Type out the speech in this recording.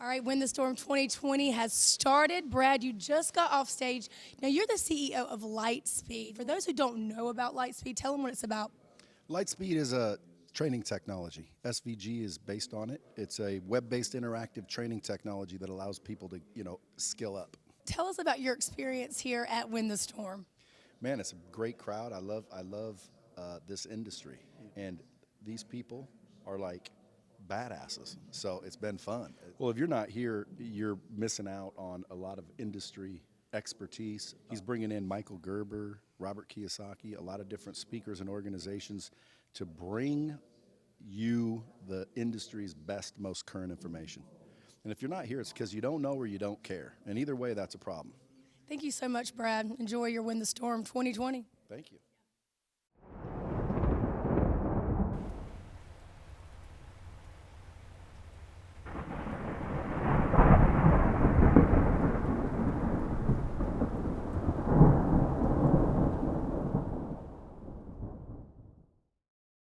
All right, Win the Storm 2020 has started. Brad, you just got off stage. Now, you're the CEO of Lightspeed. For those who don't know about Lightspeed, tell them what it's about. Lightspeed is a training technology. SVG is based on it. It's a web-based interactive training technology that allows people to, skill up. Tell us about your experience here at Win the Storm. Man, it's a great crowd. I love this industry, and these people are like badasses. So it's been fun. Well, if you're not here, you're missing out on a lot of industry expertise. He's bringing in Michael Gerber, Robert Kiyosaki, a lot of different speakers and organizations to bring you the industry's best, most current information. And if you're not here, it's because you don't know or you don't care. And either way, that's a problem. Thank you so much, Brad. Enjoy your Win the Storm 2020. Thank you.